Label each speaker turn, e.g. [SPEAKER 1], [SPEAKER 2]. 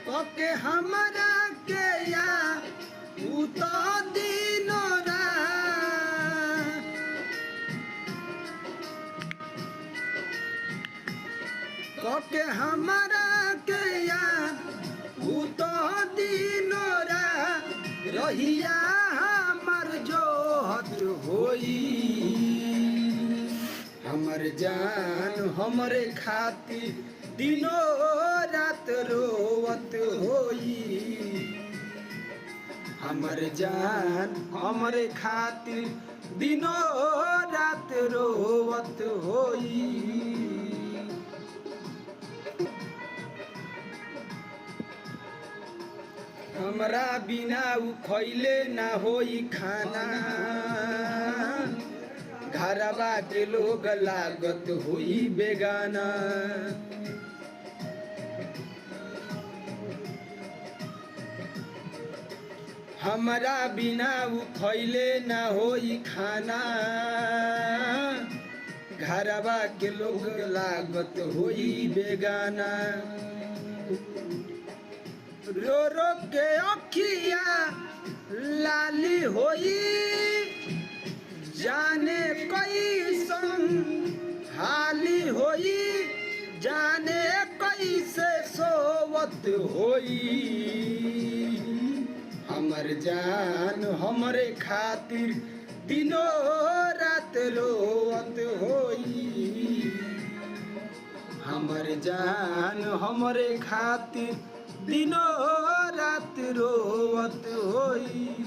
[SPEAKER 1] कके हमरा के या उ तो दिन रात कके हमरा के या उ तो दिन रात रहिया हमर जोहत होई हमर जान हमरे खातिर दिनो रात रोवत होई हमर जान हमरे खातिर दिनो रात रोवत होई। हमरा बिना उ खइले ना होई खाना घरवा के लोग लागत होई बेगाना हमरा बिना उ खइले ना होई खाना घरवा के लोग लागत होई बेगाना रो रो के अखिया लाली होई जाने कैसन हाली होई जाने कैसे सोवत होई हमर जान हमरे खातिर दिनो रात रोवत होई हमर जान हमरे खातिर दिनो रात रोवत होई।